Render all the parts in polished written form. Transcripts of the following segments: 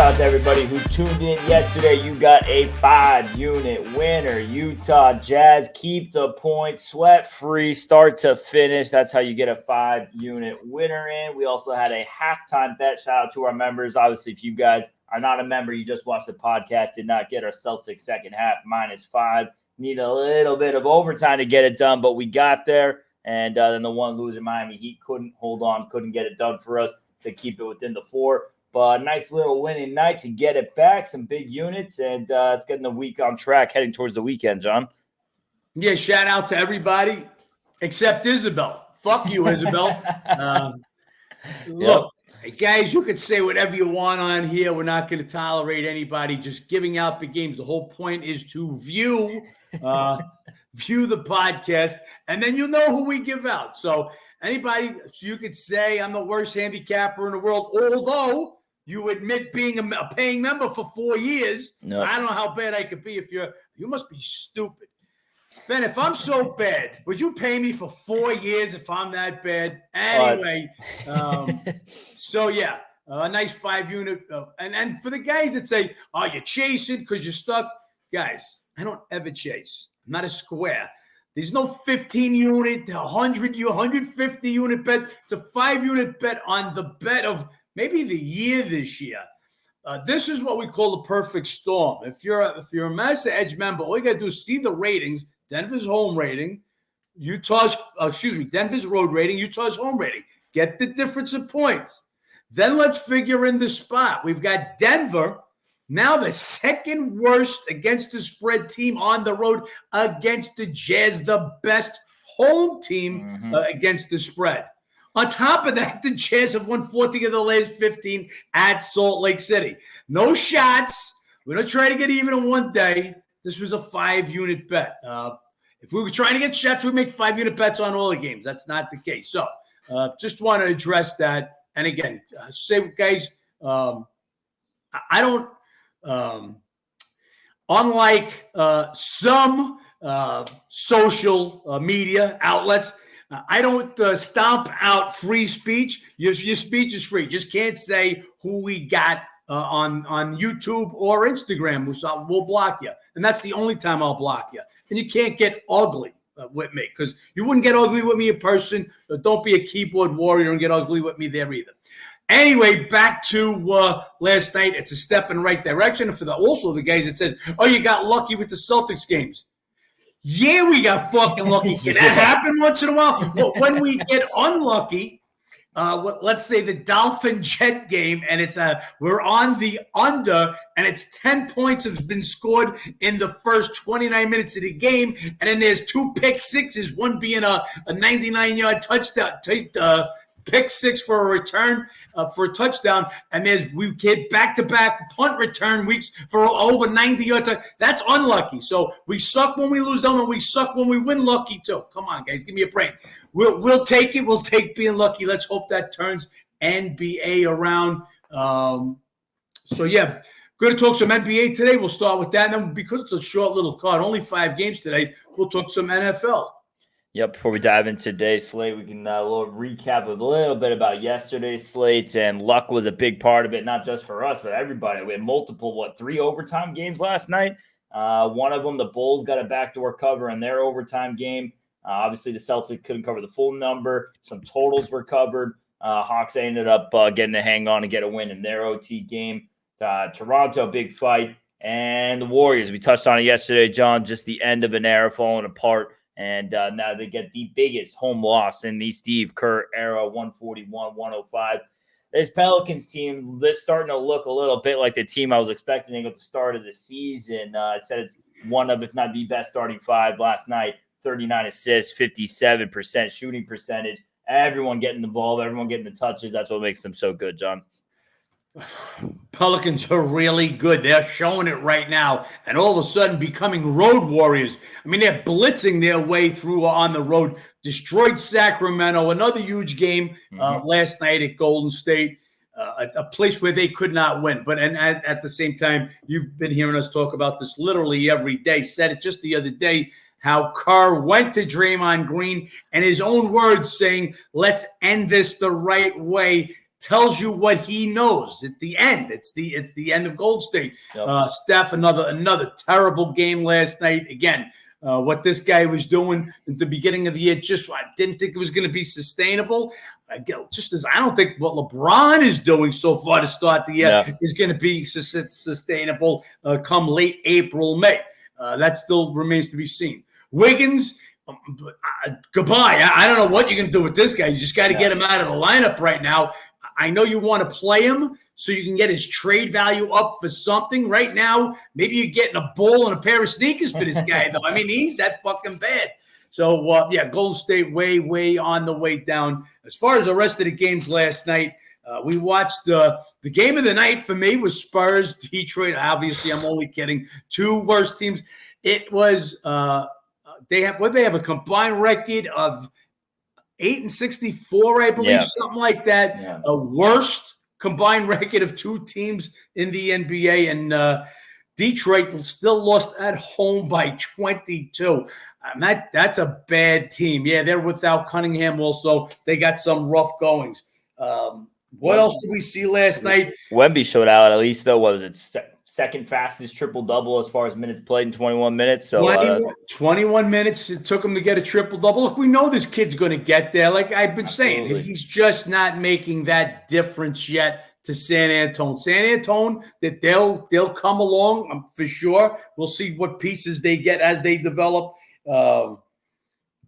out to everybody who tuned in yesterday. You got a 5-unit winner. Utah Jazz keep the point, sweat-free, start to finish. That's how you get a 5-unit winner in. We also had a halftime bet. Shout out to our members. Obviously, if you guys are not a member, you just watched the podcast, did not get our Celtics second half -5. Need a little bit of overtime to get it done, but we got there. And then the one loser, Miami Heat, couldn't hold on, couldn't get it done for us to keep it within the 4. But a nice little winning night to get it back, some big units, and it's getting the week on track, heading towards the weekend, John. Yeah, shout out to everybody except Isabel. Fuck you, Isabel. Look, guys, you could say whatever you want on here. We're not going to tolerate anybody just giving out the games. The whole point is to view the podcast, and then you'll know who we give out. So anybody, you could say I'm the worst handicapper in the world, although you admit being a paying member for 4 years. No. I don't know how bad I could be if you must be stupid. Ben, if I'm so bad, would you pay me for 4 years if I'm that bad? Anyway, so yeah, a nice 5-unit. And for the guys that say, oh, you're chasing because you're stuck. Guys, I don't ever chase. I'm not a square. There's no 15-unit, 150-unit bet. It's a 5-unit bet on the bet of maybe the year this year. This is what we call the perfect storm. If you're a Master Edge member, all you got to do is see the ratings, Denver's home rating, Denver's road rating, Utah's home rating. Get the difference of points. Then let's figure in the spot. We've got Denver, now the second worst against the spread team on the road against the Jazz, the best home team against the spread. On top of that, the Jazz have won 14 of the last 15 at Salt Lake City. No shots. We're going to try to get even in one day. This was a 5-unit bet. If we were trying to get shots, we'd make 5-unit bets on all the games. That's not the case. So just want to address that. And again, guys, I don't unlike some social media outlets, I don't stomp out free speech. Your speech is free. Just can't say who we got on YouTube or Instagram. We'll block you. And that's the only time I'll block you. And you can't get ugly with me because you wouldn't get ugly with me in person. Don't be a keyboard warrior and get ugly with me there either. Anyway, back to last night. It's a step in the right direction. And for the guys that said, oh, you got lucky with the Celtics games. Yeah, we got fucking lucky. Can that happen once in a while? But when we get unlucky, let's say the Dolphin-Jet game, and we're on the under, and it's 10 points have been scored in the first 29 minutes of the game, and then there's 2 pick sixes, one being a 99-yard touchdown, pick 6 for a return for a touchdown, and we get back-to-back punt return weeks for over 90 yards. That's unlucky. So we suck when we lose them, and we suck when we win lucky too. Come on, guys, give me a break. We'll take it. We'll take being lucky. Let's hope that turns NBA around. So yeah, going to talk some NBA today. We'll start with that, and then because it's a short little card, only 5 games today, we'll talk some NFL. Yep, before we dive into today's slate, we can recap a little bit about yesterday's slate, and luck was a big part of it, not just for us, but everybody. We had multiple, 3 overtime games last night. One of them, the Bulls got a backdoor cover in their overtime game. Obviously, the Celtics couldn't cover the full number. Some totals were covered. Hawks ended up getting to hang on and get a win in their OT game. Toronto, big fight. And the Warriors, we touched on it yesterday, John, just the end of an era falling apart. And now they get the biggest home loss in the Steve Kerr era, 141-105. This Pelicans team, they're starting to look a little bit like the team I was expecting at the start of the season. It said it's one of, if not the best starting 5 last night. 39 assists, 57% shooting percentage. Everyone getting the ball, everyone getting the touches. That's what makes them so good, John. Pelicans are really good. They're showing it right now, and all of a sudden becoming road warriors. I mean, they're blitzing their way through on the road. Destroyed Sacramento, another huge game last night at Golden State, a place where they could not win. But at the same time, you've been hearing us talk about this literally every day. Said it just the other day, how Kerr went to Draymond Green and his own words saying, let's end this the right way. tells you what he knows. At the end, it's the end of Gold State. Yep. Steph, another terrible game last night. Again, what this guy was doing at the beginning of the year, I didn't think it was going to be sustainable. Just as I don't think what LeBron is doing so far to start the year is going to be sustainable come late April, May. That still remains to be seen. Wiggins, goodbye. I don't know what you're going to do with this guy. You just got to get him out of the lineup right now. I know you want to play him so you can get his trade value up for something. Right now, maybe you're getting a ball and a pair of sneakers for this guy, though. I mean, he's that fucking bad. So, Golden State way on the way down. As far as the rest of the games last night, we watched the game of the night for me was Spurs, Detroit. Obviously, I'm only kidding. Two worst teams. It was they have a combined record of 8-64, I believe, something like that. Yeah. A worst combined record of two teams in the NBA, and Detroit still lost at home by 22. That's a bad team. Yeah, they're without Cunningham also. They got some rough goings. What else did we see last night? Wemby showed out at least, though. What was it? Second fastest triple-double as far as minutes played in 21 minutes. So 21 minutes it took him to get a triple-double. Look, we know this kid's going to get there. Like I've been saying, he's just not making that difference yet to San Antonio. San Antonio, that they'll come along for sure. We'll see what pieces they get as they develop.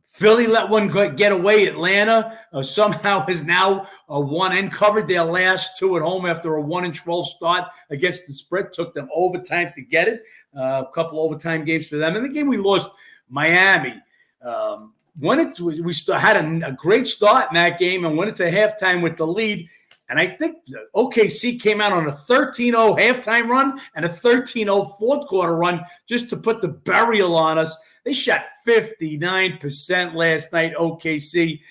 Philly let one get away. Atlanta somehow is now a 1-and covered their last two at home after a 1-12 start against the spread. Took them overtime to get it. A couple overtime games for them. And the game we lost, Miami. We had a great start in that game and went into halftime with the lead. And I think OKC came out on a 13-0 halftime run and a 13-0 fourth quarter run just to put the burial on us. They shot 59% last night, OKC.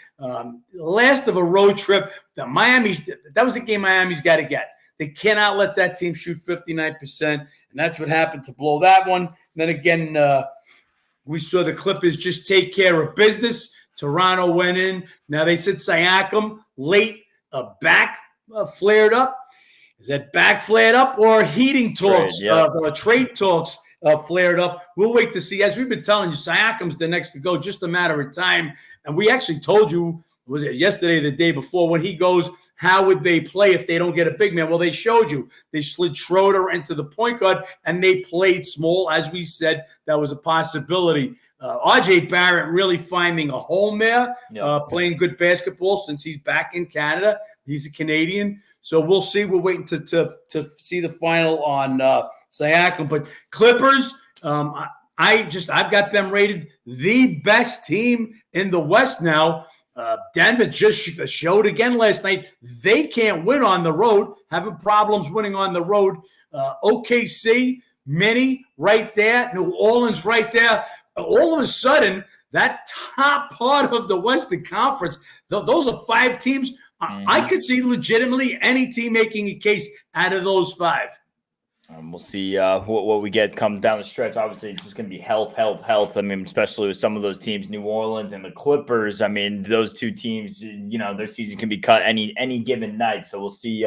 Last of a road trip. That was a game Miami's got to get. They cannot let that team shoot 59%, and that's what happened to blow that one. And then again, we saw the Clippers just take care of business. Toronto went in. Now they said Siakam late, back flared up. Is that back flared up or heating talks, trade talks? Flared up. We'll wait to see. As we've been telling you, Siakam's the next to go, just a matter of time. And we actually told you, was it yesterday or the day before, when he goes, how would they play if they don't get a big man? Well, they showed you. They slid Schroeder into the point guard, and they played small. As we said, that was a possibility. RJ Barrett really finding a home there, playing good basketball since he's back in Canada. He's a Canadian. So we'll see. We're waiting to see the final on Siakam. But Clippers, I've got them rated the best team in the West now. Denver just showed again last night. They can't win on the road, having problems winning on the road. OKC, Mini right there, New Orleans right there. All of a sudden, that top part of the Western Conference, those are five teams. I could see legitimately any team making a case out of those five. We'll see what we get come down the stretch. Obviously, it's just going to be health. I mean, especially with some of those teams, New Orleans and the Clippers. I mean, those two teams, their season can be cut any given night. So we'll see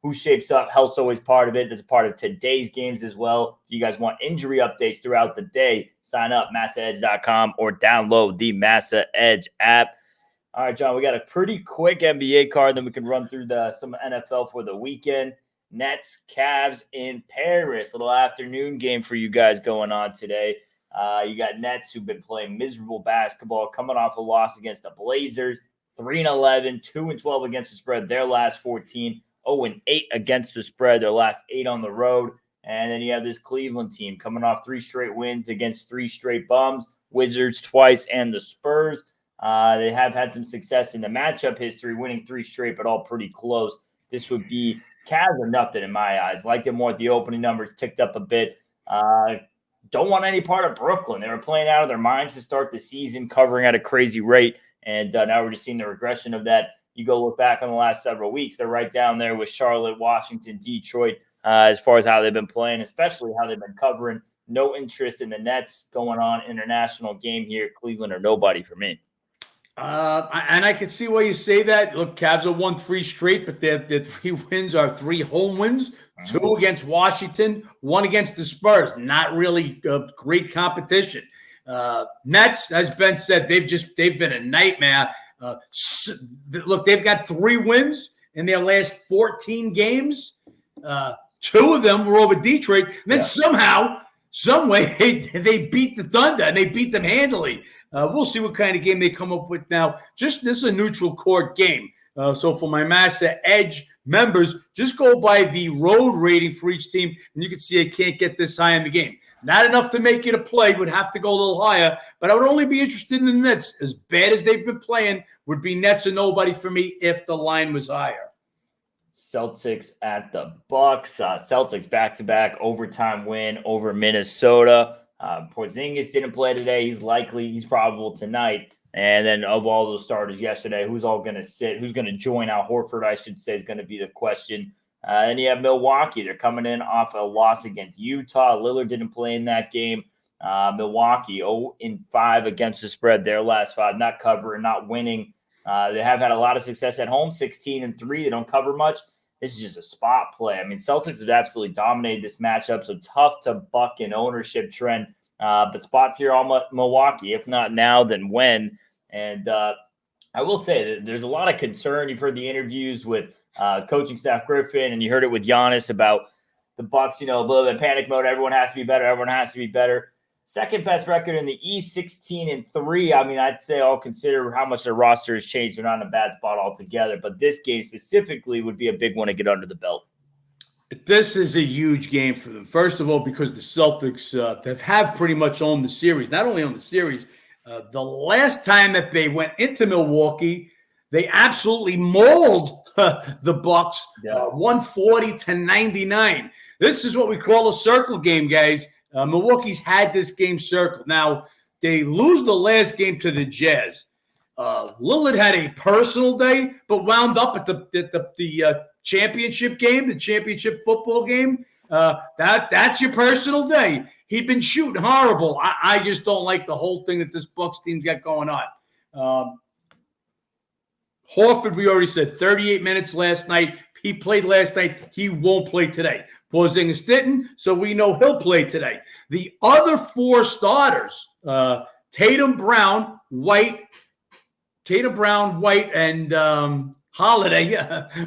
who shapes up. Health's always part of it. It's part of today's games as well. If you guys want injury updates throughout the day, sign up, massaedge.com, or download the Massa Edge app. All right, John, we got a pretty quick NBA card. Then we can run through some NFL for the weekend. Nets, Cavs in Paris. Little afternoon game for you guys going on today. You got Nets who've been playing miserable basketball, coming off a loss against the Blazers. 3-11, 2-12 against the spread. Their last 14, 0-8 against the spread. Their last 8 on the road. And then you have this Cleveland team coming off 3 straight wins against 3 straight bums. Wizards twice and the Spurs. They have had some success in the matchup history, winning 3 straight, but all pretty close. This would be Cavs or nothing in my eyes. Liked it more at the opening numbers, ticked up a bit. Don't want any part of Brooklyn. They were playing out of their minds to start the season, covering at a crazy rate, and now we're just seeing the regression of that. You go look back on the last several weeks, they're right down there with Charlotte, Washington, Detroit, as far as how they've been playing, especially how they've been covering. No interest in the Nets going on international game here. Cleveland or nobody for me. And I can see why you say that. Look, Cavs have won 3 straight, but their 3 wins are 3 home wins, 2 against Washington, 1 against the Spurs. Not really great competition. Nets, as Ben said, they've been a nightmare. Look, they've got 3 wins in their last 14 games. 2 of them were over Detroit. And then somehow, some way, they beat the Thunder, and they beat them handily. We'll see what kind of game they come up with now. This is a neutral court game. So for my Master Edge members, just go by the road rating for each team, and you can see I can't get this high in the game. Not enough to make it a play. Would have to go a little higher, but I would only be interested in the Nets. As bad as they've been playing, would be Nets or nobody for me if the line was higher. Celtics at the Bucks. Celtics back-to-back overtime win over Minnesota. Porzingis didn't play today. He's probable tonight. And then of all those starters yesterday, who's all going to sit? Who's going to join Al Horford, I should say, is going to be the question. And you have Milwaukee. They're coming in off a loss against Utah. Lillard didn't play in that game. Milwaukee 0-5 against the spread their last 5, not covering, not winning. They have had a lot of success at home, 16-3. They don't cover much. This is just a spot play. I mean, Celtics have absolutely dominated this matchup, so tough to buck an ownership trend. But spots here on Milwaukee. If not now, then when? And I will say that there's a lot of concern. You've heard the interviews with coaching staff Griffin, and you heard it with Giannis about the Bucks, a little bit of panic mode. Everyone has to be better. Everyone has to be better. Second best record in the East, 16-3. I mean, I'd say I'll consider how much their roster has changed. They're not in a bad spot altogether. But this game specifically would be a big one to get under the belt. This is a huge game for them. First of all, because the Celtics have pretty much owned the series. Not only owned the series, the last time that they went into Milwaukee, they absolutely mauled the Bucks, 140-99. This is what we call a circle game, guys. Milwaukee's had this game circled. Now, they lose the last game to the Jazz. Lillard had a personal day, but wound up at the championship game, the championship football game. That's your personal day. He'd been shooting horrible. I just don't like the whole thing that this Bucks team's got going on. Horford, we already said, 38 minutes last night. He played last night. He won't play today. Porzingis didn't, so we know he'll play today. The other 4 starters, Tatum, Brown, White, and Holiday,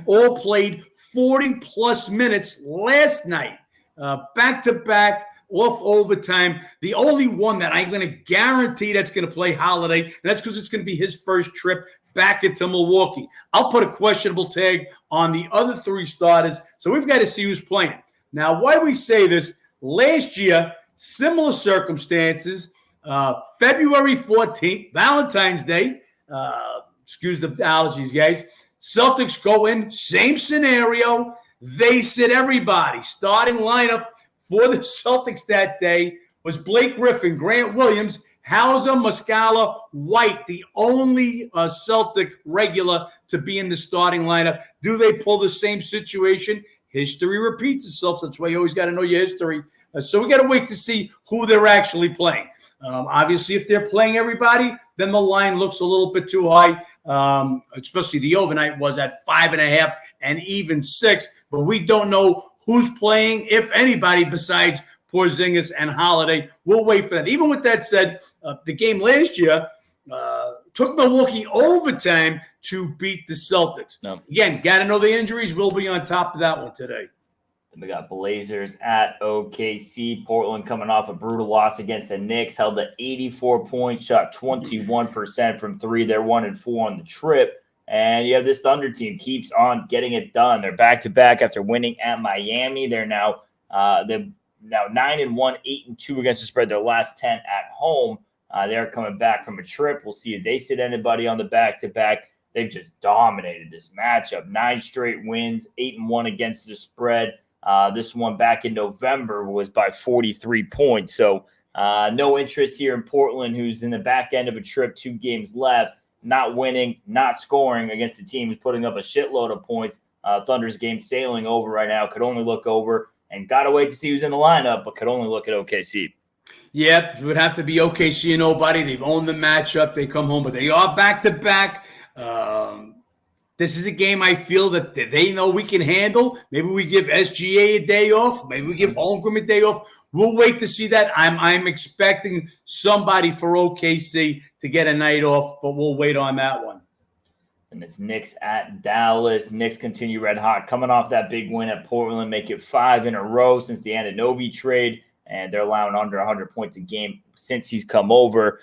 all played 40-plus minutes last night, back-to-back, off overtime. The only one that I'm going to guarantee that's going to play Holiday, and that's because it's going to be his first trip back into Milwaukee. I'll put a questionable tag on the other 3 starters, so we've got to see who's playing. Now, why we say this, last year, similar circumstances, February 14th, Valentine's Day, excuse the allergies, guys, Celtics go in, same scenario, they sit everybody. Starting lineup for the Celtics that day was Blake Griffin, Grant Williams, Hauser, Muscala, White, the only Celtic regular to be in the starting lineup. Do they pull the same situation? History repeats itself. So that's why you always got to know your history. So we got to wait to see who they're actually playing. Obviously, if they're playing everybody, then the line looks a little bit too high. Especially the overnight was at 5.5 and even 6. But we don't know who's playing, if anybody, besides Porzingis and Holiday. We'll wait for that. Even with that said, the game last year took Milwaukee overtime to beat the Celtics. No. Again, got to know the injuries. We'll be on top of that one today. Then we got Blazers at OKC. Portland coming off a brutal loss against the Knicks. Held to 84 points, shot 21% from 3. They're 1-4 on the trip. And you have this Thunder team keeps on getting it done. They're back-to-back after winning at Miami. They're now 9-1, 8-2 against the spread. Their last 10 at home. They're coming back from a trip. We'll see if they sit anybody on the back-to-back. They've just dominated this matchup. 9 straight wins, 8-1 against the spread. This one back in November was by 43 points. So no interest here in Portland, who's in the back end of a trip, 2 games left, not winning, not scoring against a team who's putting up a shitload of points. Thunder's game sailing over right now. Could only look over, and got to wait to see who's in the lineup, but could only look at OKC. Yep, it would have to be OKC and nobody. They've owned the matchup. They come home, but they are back-to-back. This is a game I feel that they know we can handle. Maybe we give SGA a day off. Maybe we give Holmgren a day off. We'll wait to see that. I'm expecting somebody for OKC to get a night off, but we'll wait on that one. And it's Knicks at Dallas. Knicks continue red hot, coming off that big win at Portland, make it 5 in a row since the Anunoby trade, and they're allowing under 100 points a game since he's come over.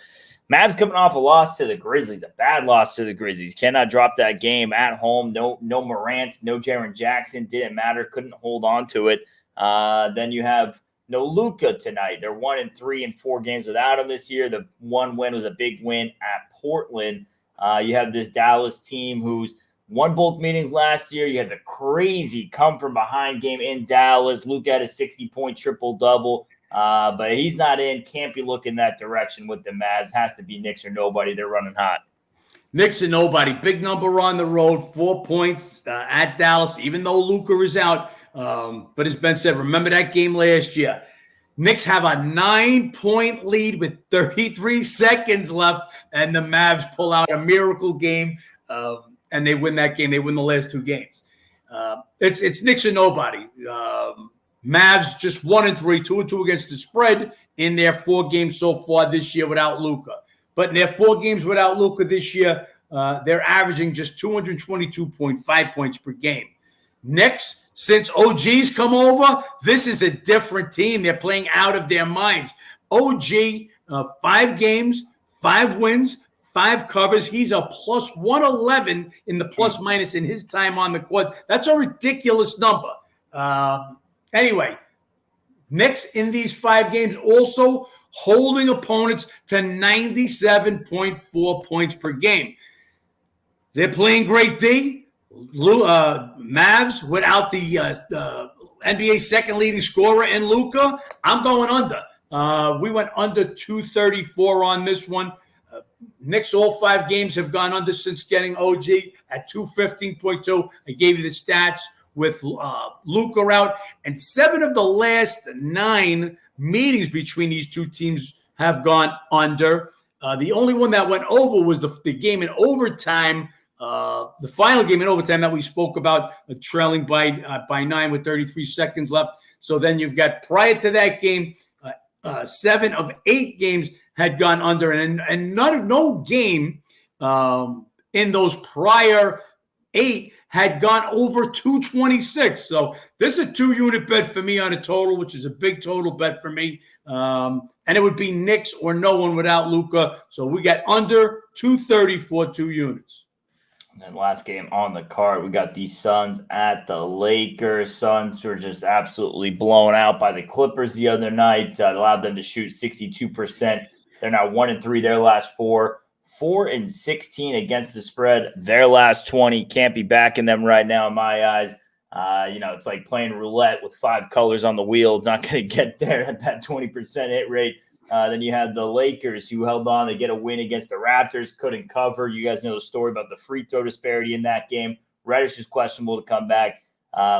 Mavs coming off a loss to the Grizzlies, a bad loss to the Grizzlies. Cannot drop that game at home. No Morant, no Jaren Jackson. Didn't matter. Couldn't hold on to it. Then you have no Luka tonight. They're 1-3 in 4 games without him this year. The one win was a big win at Portland. You have this Dallas team who's won both meetings last year. You had the crazy come-from-behind game in Dallas. Luka had a 60-point triple-double. But he's not in. Can't be looking that direction with the Mavs. Has to be Knicks or nobody. They're running hot. Knicks and nobody. Big number on the road. 4 points at Dallas, even though Luka is out. But as Ben said, remember that game last year. Knicks have a 9-point lead with 33 seconds left, and the Mavs pull out a miracle game, and they win that game. They win the last 2 games. It's Knicks or nobody. Mavs just 1-3, 2-2 against the spread in their 4 games so far this year without Luka. But in their 4 games without Luka this year, they're averaging just 222.5 points per game. Knicks, since OG's come over, this is a different team. They're playing out of their minds. OG, 5 games, 5 wins, 5 covers. He's a plus 111 in the plus minus in his time on the court. That's a ridiculous number. Anyway, Knicks in these 5 games also holding opponents to 97.4 points per game. They're playing great D. Mavs without the NBA second leading scorer in Luka. I'm going under. We went under 234 on this one. Knicks all 5 games have gone under since getting OG at 215.2. I gave you the stats with Luka out, and 7 of the last 9 meetings between these 2 teams have gone under. The only one that went over was the game in overtime, the final game in overtime that we spoke about, trailing by 9 with 33 seconds left. So then you've got, prior to that game, 7 of 8 games had gone under, and no game in those prior 8 had gone over 226. So this is a 2-unit bet for me on a total, which is a big total bet for me. And it would be Knicks or no one without Luka. So we got under 234, 2 units. And then last game on the card, we got the Suns at the Lakers. Suns were just absolutely blown out by the Clippers the other night. Allowed them to shoot 62%. They're now 1-3 their last 4. 4-16 against the spread. Their last 20. Can't be backing them right now in my eyes. It's like playing roulette with 5 colors on the wheel. It's not going to get there at that 20% hit rate. Then you had the Lakers who held on to get a win against the Raptors. Couldn't cover. You guys know the story about the free throw disparity in that game. Reddish is questionable to come back.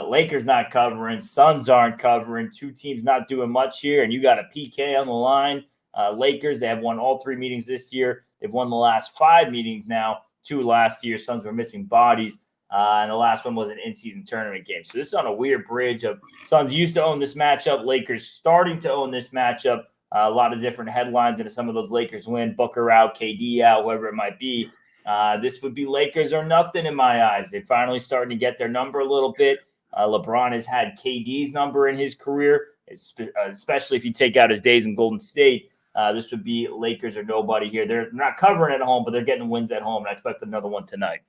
Lakers not covering. Suns aren't covering. 2 teams not doing much here. And you got a PK on the line. Lakers, they have won all 3 meetings this year. They've won the last 5 meetings now. 2 last year. Suns were missing bodies. And the last one was an in-season tournament game. So this is on a weird bridge of Suns used to own this matchup. Lakers starting to own this matchup. A lot of different headlines into some of those Lakers win. Booker out, KD out, whoever it might be. This would be Lakers or nothing in my eyes. They're finally starting to get their number a little bit. LeBron has had KD's number in his career, especially if you take out his days in Golden State. This would be Lakers or nobody here. They're not covering at home, but they're getting wins at home, and I expect another one tonight.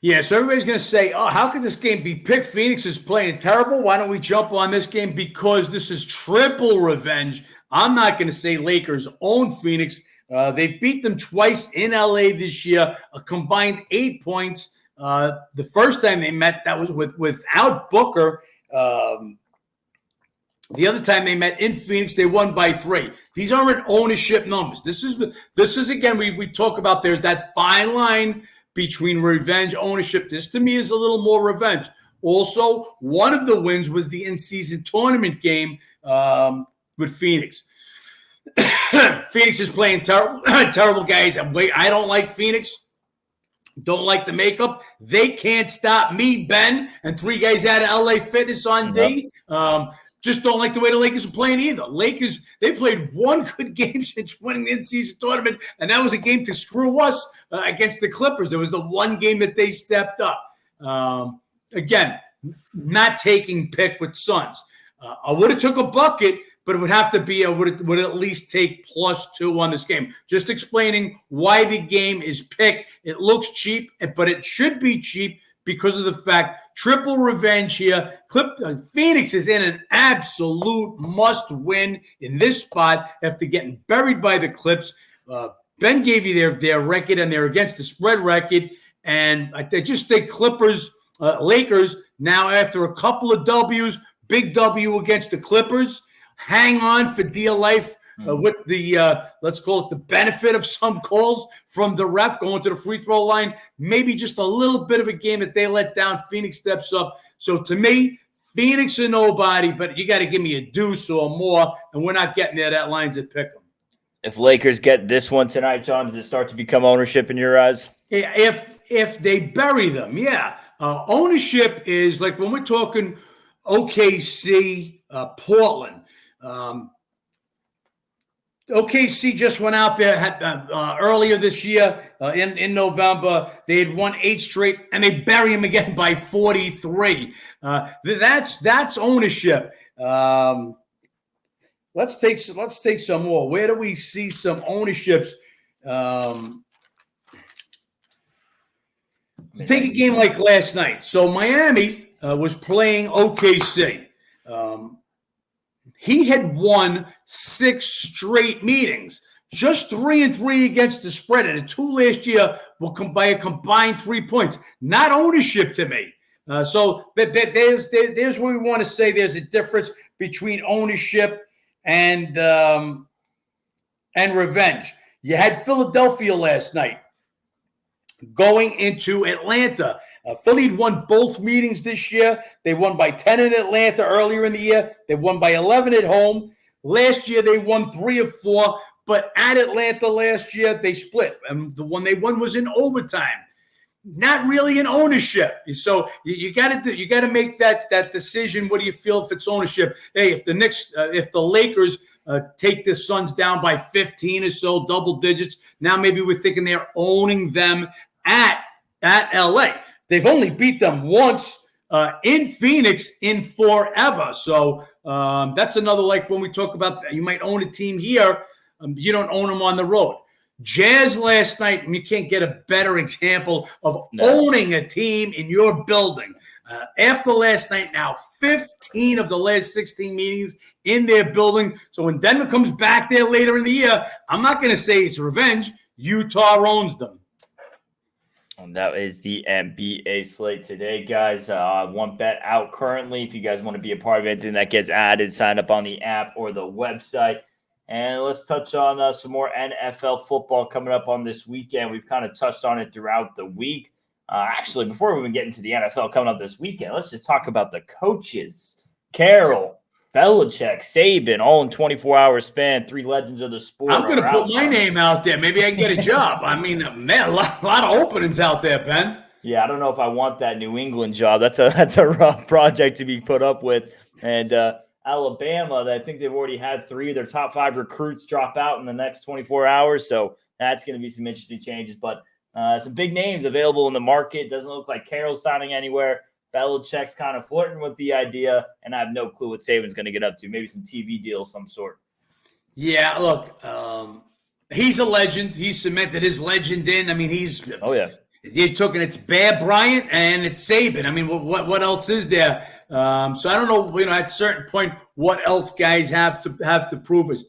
Yeah, so everybody's going to say, oh, how could this game be picked? Phoenix is playing terrible. Why don't we jump on this game? Because this is triple revenge. I'm not going to say Lakers own Phoenix. They beat them twice in LA this year, a combined 8 points. The first time they met, that was without Booker. The other time they met in Phoenix, they won by 3. These aren't ownership numbers. This is again, we talk about there's that fine line between revenge, ownership. This to me is a little more revenge. Also, one of the wins was the in-season tournament game with Phoenix. Phoenix is playing terrible, terrible guys. I don't like Phoenix. Don't like the makeup. They can't stop me, Ben, and 3 guys out of LA Fitness on D. Just don't like the way the Lakers are playing either. Lakers, they played 1 good game since winning the in-season tournament, and that was a game to screw us against the Clippers. It was the 1 game that they stepped up. Again, not taking pick with Suns. I would have took a bucket, but it would have to be, would at least take +2 on this game. Just explaining why the game is pick. It looks cheap, but it should be cheap because of the fact triple revenge here. Phoenix is in an absolute must-win in this spot after getting buried by the Clips. Ben gave you their record, and they're against the spread record. And I just think Lakers, now after a couple of W's, big W against the Clippers, hang on for dear life with the, let's call it the benefit of some calls from the ref going to the free throw line. Maybe just a little bit of a game that they let down. Phoenix steps up. So to me, Phoenix are nobody, but you got to give me a deuce or more, and we're not getting there. That line's at pick 'em. If Lakers get this one tonight, John, does it start to become ownership in your eyes? If they bury them, yeah. Ownership is like when we're talking OKC, Portland. OKC just went out there earlier this year in November. They had won 8 straight, and they bury them again by 43. That's ownership. Let's take some more. Where do we see some ownerships? Take a game like last night. So Miami was playing OKC. He had won 6 straight meetings, just 3-3 against the spread, and 2 last year will come by a combined 3 points. Not ownership to me. So there's where we want to say there's a difference between ownership and revenge. You had Philadelphia last night going into Atlanta. Philly had won both meetings this year. They won by 10 in Atlanta earlier in the year. They won by 11 at home. Last year, they won 3 of 4. But at Atlanta last year, they split. And the one they won was in overtime. Not really an ownership. So you got to make that decision. What do you feel if it's ownership? Hey, if the Lakers take the Suns down by 15 or so, double digits, now maybe we're thinking they're owning them at LA. They've only beat them once in Phoenix in forever. So that's another, like when we talk about you might own a team here, you don't own them on the road. Jazz last night, you can't get a better example of owning a team in your building. After last night, now 15 of the last 16 meetings in their building. So when Denver comes back there later in the year, I'm not going to say it's revenge. Utah owns them. And that is the NBA slate today, guys. 1 bet out currently. If you guys want to be a part of anything that gets added, sign up on the app or the website. And let's touch on some more NFL football coming up on this weekend. We've kind of touched on it throughout the week. Actually, before we even get into the NFL coming up this weekend, let's just talk about the coaches. Carroll, Belichick, Saban, all in 24-hour span, 3 legends of the sport. I'm going to put my name out there. Maybe I can get a job. I mean, man, a lot of openings out there, Ben. Yeah, I don't know if I want that New England job. That's a rough project to be put up with. And Alabama, I think they've already had 3 of their top 5 recruits drop out in the next 24 hours. So that's going to be some interesting changes. But some big names available in the market. Doesn't look like Carroll's signing anywhere. Belichick's kind of flirting with the idea, and I have no clue what Saban's going to get up to. Maybe some TV deal of some sort. Yeah, look, he's a legend. He's cemented his legend in. I mean, you took it. It's Bear Bryant and it's Saban. I mean, what else is there? So I don't know. At a certain point, what else guys have to prove is.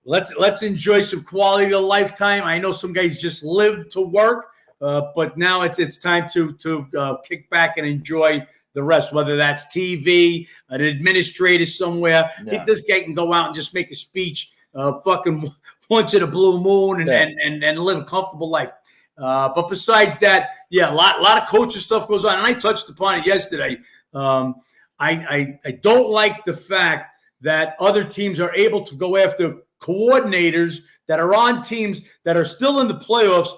Let's enjoy some quality of lifetime. I know some guys just live to work, but now it's time to kick back and enjoy the rest. Whether that's TV, an administrator somewhere, this guy can go out and just make a speech, fucking once in a blue moon, and live a comfortable life. But besides that, a lot of coaching stuff goes on, and I touched upon it yesterday. I don't like the fact that other teams are able to go after coordinators that are on teams that are still in the playoffs,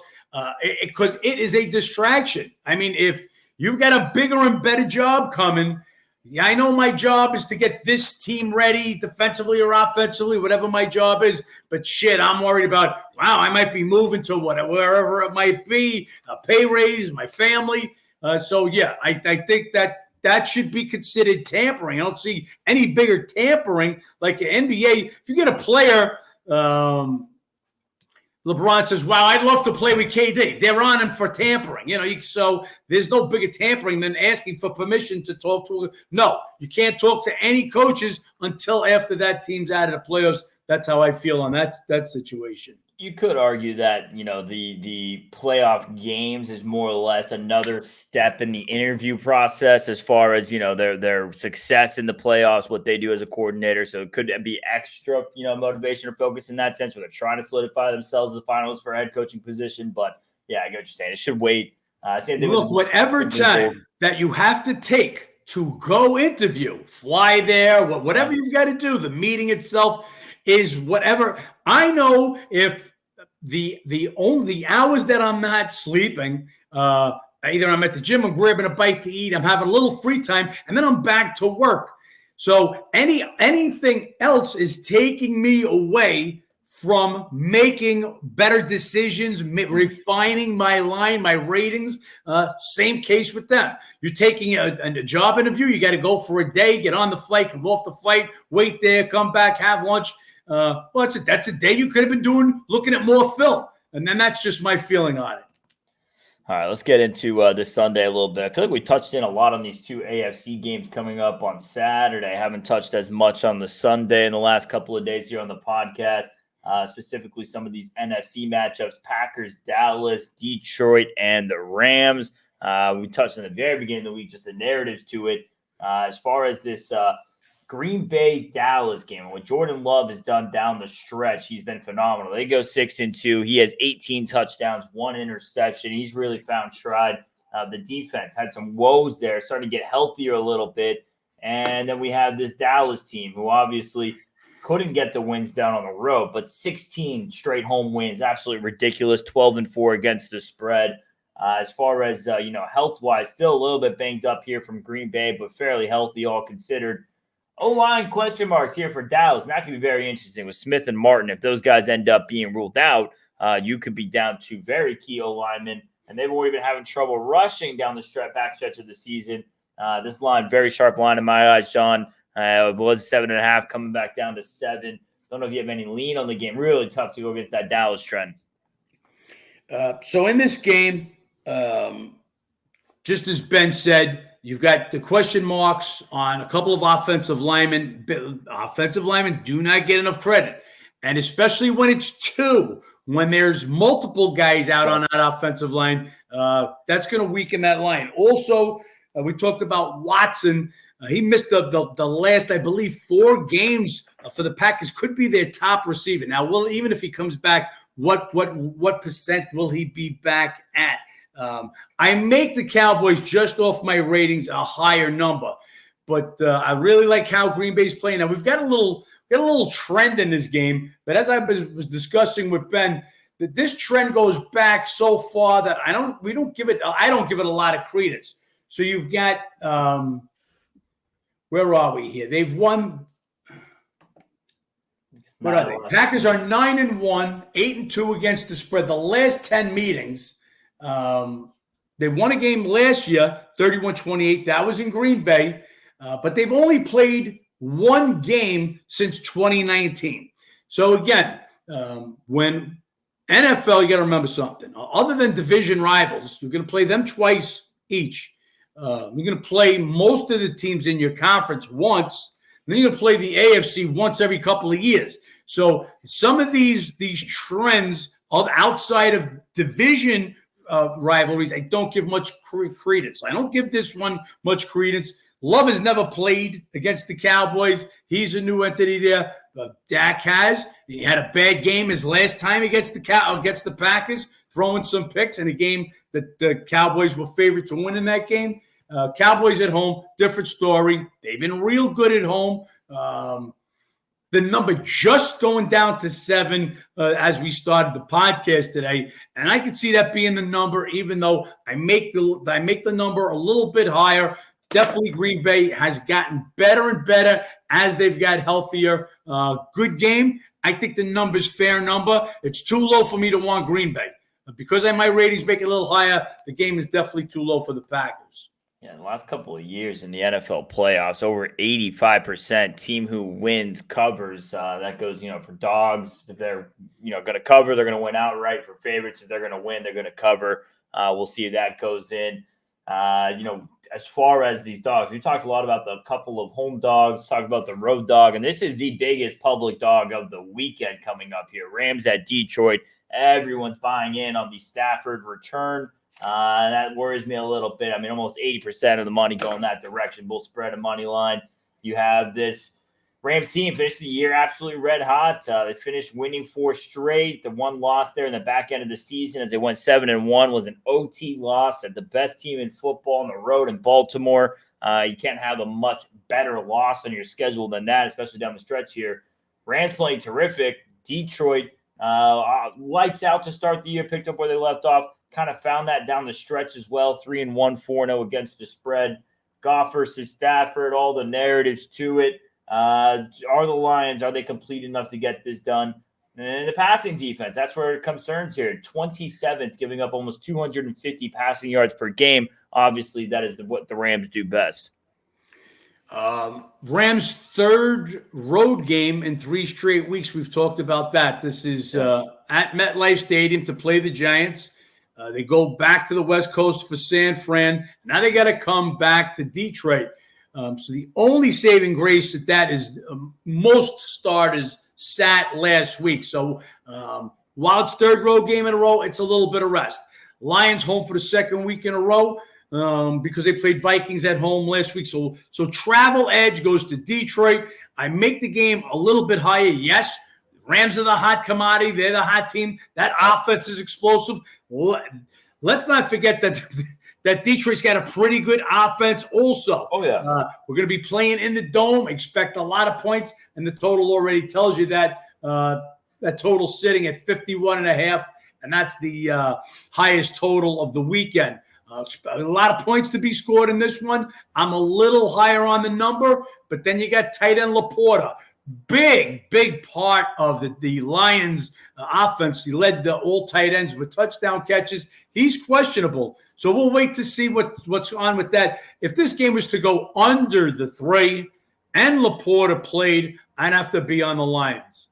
because it is a distraction. I mean, if you've got a bigger and better job coming, yeah, I know my job is to get this team ready defensively or offensively, whatever my job is. But shit, I'm worried about, wow, I might be moving to wherever it might be, a pay raise, my family. So, yeah, I think that should be considered tampering. I don't see any bigger tampering like the NBA. If you get a player, LeBron says, wow, I'd love to play with KD. They're on him for tampering. So there's no bigger tampering than asking for permission to talk to. No, you can't talk to any coaches until after that team's out of the playoffs. That's how I feel on that situation. You could argue that, the playoff games is more or less another step in the interview process as far as, their success in the playoffs, what they do as a coordinator. So it could be extra, motivation or focus in that sense where they're trying to solidify themselves as a finalist for a head coaching position. But yeah, I get what you're saying. It should wait. Look, whatever time that you have to take to go interview, fly there, whatever you've got to do, the meeting itself is whatever. I know if the only hours that I'm not sleeping, either I'm at the gym, I'm grabbing a bite to eat, I'm having a little free time, and then I'm back to work. So anything else is taking me away from making better decisions, refining my line, my ratings. Same case with them. You're taking a job interview, you got to go for a day, get on the flight, come off the flight, wait there, come back, have lunch. That's a day you could have been looking at more film. And then that's just my feeling on it. All right, let's get into this Sunday a little bit. I feel like we touched in a lot on these two AFC games coming up on Saturday. I haven't touched as much on the Sunday in the last couple of days here on the podcast, specifically some of these NFC matchups, Packers, Dallas, Detroit, and the Rams. We touched in the very beginning of the week, just the narratives to it. As far as this Green Bay Dallas game, and what Jordan Love has done down the stretch, he's been phenomenal. They go 6-2. He has 18 touchdowns, 1 interception. He's really found stride. The defense had some woes there, starting to get healthier a little bit. And then we have this Dallas team who obviously couldn't get the wins down on the road, but 16 straight home wins, absolutely ridiculous. 12-4 against the spread. As far as health-wise, still a little bit banged up here from Green Bay, but fairly healthy all considered. O-line question marks here for Dallas. And that could be very interesting with Smith and Martin. If those guys end up being ruled out, you could be down to very key O-linemen. And they've already been having trouble rushing down the backstretch of the season. This line, very sharp line in my eyes, John. It was 7.5, coming back down to 7. Don't know if you have any lean on the game. Really tough to go against that Dallas trend. So in this game, just as Ben said, you've got the question marks on a couple of offensive linemen. Offensive linemen do not get enough credit. And especially when it's two, when there's multiple guys out on that offensive line, that's going to weaken that line. Also, we talked about Watson. He missed the last, I believe, 4 games for the Packers. Could be their top receiver. Now, even if he comes back, what percent will he be back at? I make the Cowboys just off my ratings a higher number, but I really like how Green Bay's playing. Now we've got a little trend in this game, but as I was discussing with Ben, that this trend goes back so far that I don't give it a lot of credence. So you've got where are we here? They've won. What are they? Packers are 9-1, 8-2 against the spread. The last 10 meetings. They won a game last year, 31-28. That was in Green Bay. But they've only played 1 game since 2019. So, again, when NFL, you got to remember something. Other than division rivals, you're going to play them twice each. You're going to play most of the teams in your conference once. Then you're going to play the AFC once every couple of years. So some of these trends outside of division rivalries, I don't give much credence. I don't give this one much credence. Love has never played against the Cowboys. He's a new entity there. Dak has. He had a bad game his last time against the Packers, throwing some picks in a game that the Cowboys were favored to win in that game. Cowboys at home, different story. They've been real good at home. the number just going down to 7 as we started the podcast today, and I could see that being the number, even though I make the number a little bit higher. Definitely Green Bay has gotten better and better as they've got healthier. Good game. I think the number's fair number. It's too low for me to want Green Bay. Because my ratings make it a little higher, the game is definitely too low for the Packers. Yeah, in the last couple of years in the NFL playoffs, over 85% team who wins covers. That goes, for dogs. If they're, going to cover, they're going to win outright. For favorites, if they're going to win, they're going to cover. We'll see if that goes in. As far as these dogs, we talked a lot about the couple of home dogs, talked about the road dog, and this is the biggest public dog of the weekend coming up here. Rams at Detroit. Everyone's buying in on the Stafford return. That worries me a little bit. I mean, almost 80% of the money going that direction. We'll spread a money line. You have this Rams team finished the year absolutely red hot. They finished winning 4 straight. The one loss there in the back end of the season as they went 7-1 was an OT loss at the best team in football on the road in Baltimore. You can't have a much better loss on your schedule than that, especially down the stretch here. Rams playing terrific. Detroit lights out to start the year, picked up where they left off. Kind of found that down the stretch as well. 3-1, 4-0 against the spread. Goff versus Stafford, all the narratives to it. Are the Lions, are they complete enough to get this done? And the passing defense, that's where it concerns here. 27th, giving up almost 250 passing yards per game. Obviously, that is what the Rams do best. Rams' third road game in 3 straight weeks. We've talked about that. This is at MetLife Stadium to play the Giants. They go back to the West Coast for San Fran. Now they got to come back to Detroit. So the only saving grace at that is most starters sat last week. So while it's third road game in a row, it's a little bit of rest. Lions home for the second week in a row because they played Vikings at home last week. So travel edge goes to Detroit. I make the game a little bit higher. Yes, Rams are the hot commodity. They're the hot team. That offense is explosive. Let's not forget that Detroit's got a pretty good offense also. Oh, yeah. We're going to be playing in the Dome. Expect a lot of points, and the total already tells you that. That total sitting at 51.5, and that's the highest total of the weekend. A lot of points to be scored in this one. I'm a little higher on the number, but then you got tight end Laporta. Big part of the Lions offense. He led all tight ends with touchdown catches. He's questionable. So we'll wait to see what's on with that. If this game was to go under the 3 and Laporta played, I'd have to be on the Lions.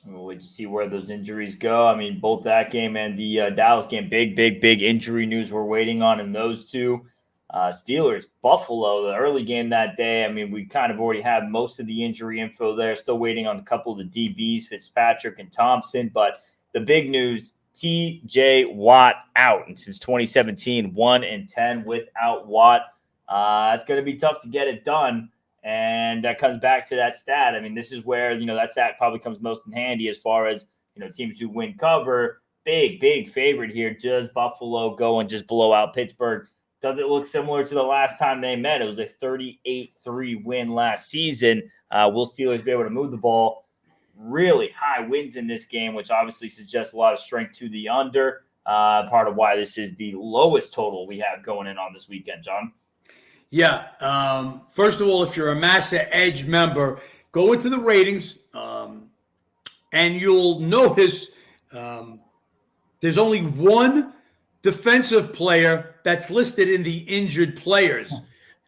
We'll wait to see where those injuries go. I mean, both that game and the Dallas game, big injury news we're waiting on in those two. Steelers, Buffalo, the early game that day. I mean, we kind of already have most of the injury info there. Still waiting on a couple of the DBs, Fitzpatrick and Thompson. But the big news, TJ Watt out. And since 2017, 1-10 without Watt. It's going to be tough to get it done. And that comes back to that stat. I mean, this is where, that stat probably comes most in handy as far as, teams who win cover. Big favorite here. Does Buffalo go and just blow out Pittsburgh? Does it look similar to the last time they met? It was a 38-3 win last season. Will Steelers be able to move the ball? Really high wins in this game, which obviously suggests a lot of strength to the under. Part of why this is the lowest total we have going in on this weekend, John. Yeah. First of all, if you're a Massa Edge member, go into the ratings, and you'll notice there's only one defensive player that's listed in the injured players,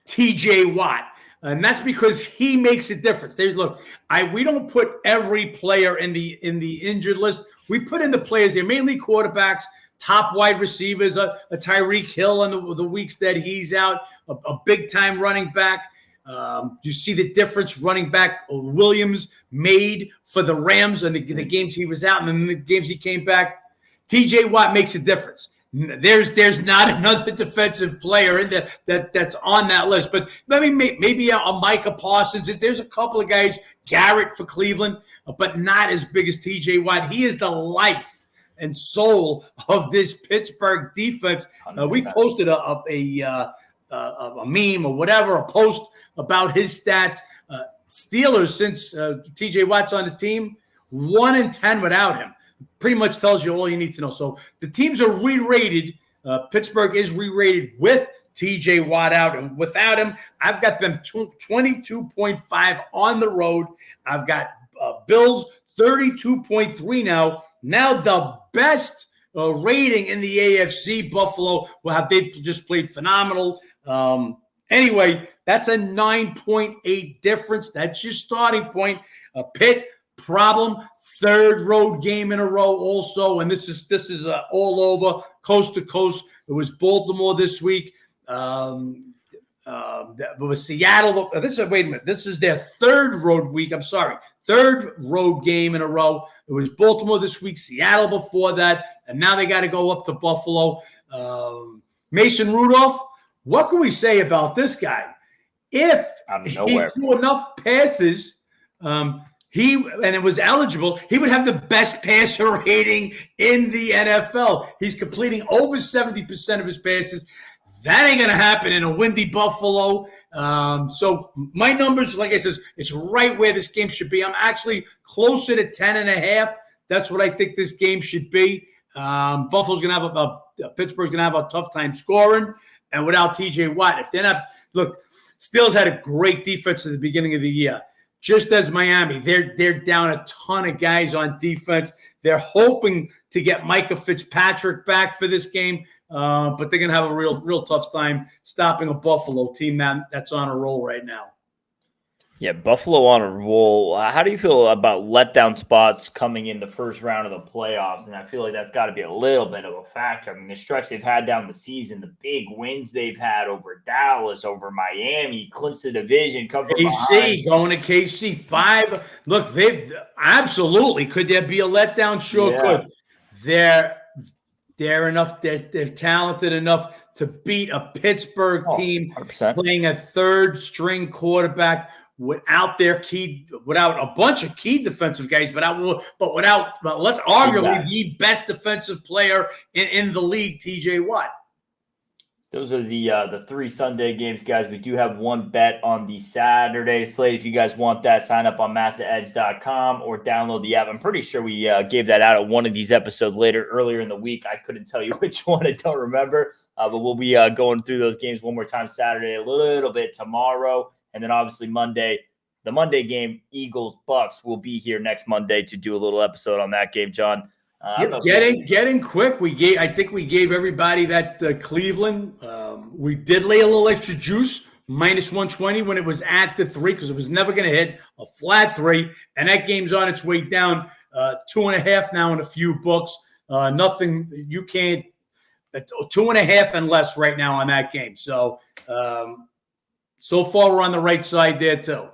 TJ Watt. And that's because he makes a difference. We don't put every player in the injured list. We put in the players. They're mainly quarterbacks, top wide receivers, a Tyreek Hill in the weeks that he's out, a big-time running back. You see the difference running back Williams made for the Rams and the games he was out and then the games he came back. TJ Watt makes a difference. There's not another defensive player in there that's on that list, but maybe a Micah Parsons. There's a couple of guys, Garrett for Cleveland, but not as big as TJ Watt. He is the life and soul of this Pittsburgh defense. We posted a meme or whatever, a post about his stats. Steelers, since TJ Watt's on the team, 1-10 without him. Pretty much tells you all you need to know. So the teams are re-rated. Pittsburgh is re-rated with TJ Watt out, and without him, I've got them 22.5 on the road. I've got Bills 32.3 now. Now the best rating in the AFC, Buffalo, they've just played phenomenal. Anyway, that's a 9.8 difference. That's your starting point. Pitt, problem, third road game in a row also, and this is all over, coast to coast. It was Baltimore this week. It was Seattle. Wait a minute. This is their third road game in a row. It was Baltimore this week, Seattle before that, and now they got to go up to Buffalo. Mason Rudolph, what can we say about this guy? If he threw enough passes, and it was eligible, he would have the best passer rating in the NFL. He's completing over 70% of his passes. That ain't going to happen in a windy Buffalo. So my numbers, like I said, it's right where this game should be. I'm actually closer to 10.5. That's what I think this game should be. Pittsburgh's going to have a tough time scoring, and without TJ Watt, if they're not, look, Steelers had a great defense at the beginning of the year. Just as Miami, they're down a ton of guys on defense. They're hoping to get Micah Fitzpatrick back for this game, but they're going to have a real tough time stopping a Buffalo team that's on a roll right now. Yeah, Buffalo on a roll. How do you feel about letdown spots coming in the first round of the playoffs? And I feel like that's got to be a little bit of a factor. I mean, the stretch they've had down the season, the big wins they've had over Dallas, over Miami, clinched the division, come from KC, going to KC 5. Look, they've absolutely. Could there be a letdown? Sure could. They're enough. They're talented enough to beat a Pittsburgh team 100%. Playing a third-string quarterback without a bunch of key defensive guys, without let's arguably the best defensive player in the league, TJ Watt. Those are the 3 Sunday games, guys. We do have one bet on the Saturday slate. If you guys want that, sign up on massaedge.com or download the app. I'm pretty sure we gave that out at one of these episodes earlier in the week. I couldn't tell you which one. I don't remember. But we'll be going through those games one more time Saturday, a little bit tomorrow. And then obviously Monday, the Monday game, Eagles-Bucks, will be here next Monday to do a little episode on that game, John. Getting quick. I think we gave everybody that Cleveland. We did lay a little extra juice, -120 when it was at the 3, because it was never going to hit a flat 3. And that game's on its way down 2.5 now in a few books. Nothing, you can't, 2.5 and less right now on that game. So, so far we're on the right side there too.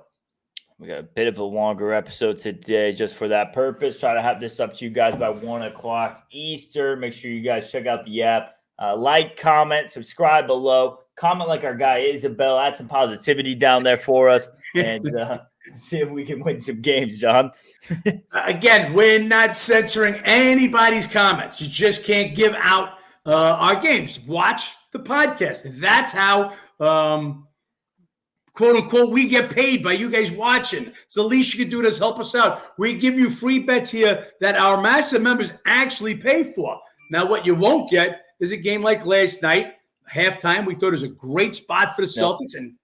We got a bit of a longer episode today just for that purpose. Try to have this up to you guys by 1 o'clock Eastern. Make sure you guys check out the app. Like, comment, subscribe below. Comment like our guy Isabel. Add some positivity down there for us. And see if we can win some games, John. Again, we're not censoring anybody's comments. You just can't give out our games. Watch the podcast. That's how quote unquote, we get paid by you guys watching. It's the least you can do to help us out. We give you free bets here that our massive members actually pay for. Now, what you won't get is a game like last night, halftime. We thought it was a great spot for the Celtics, and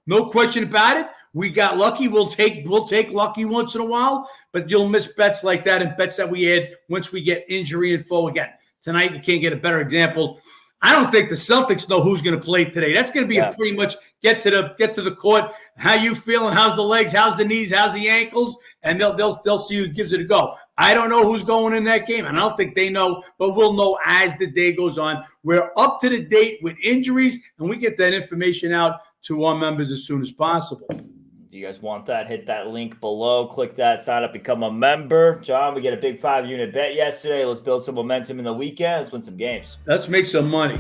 no question about it. We got lucky. We'll take lucky once in a while, but you'll miss bets like that and bets that we had once we get injury info again. Tonight, you can't get a better example. I don't think the Celtics know who's going to play today. That's going to be a pretty much get to the court. How you feeling? How's the legs? How's the knees? How's the ankles? And they'll see who gives it a go. I don't know who's going in that game, and I don't think they know, but we'll know as the day goes on. We're up to the date with injuries, and we get that information out to our members as soon as possible. If you guys want that, hit that link below. Click that, sign up, become a member. John, we get a big 5-unit bet yesterday. Let's build some momentum in the weekend. Let's win some games. Let's make some money.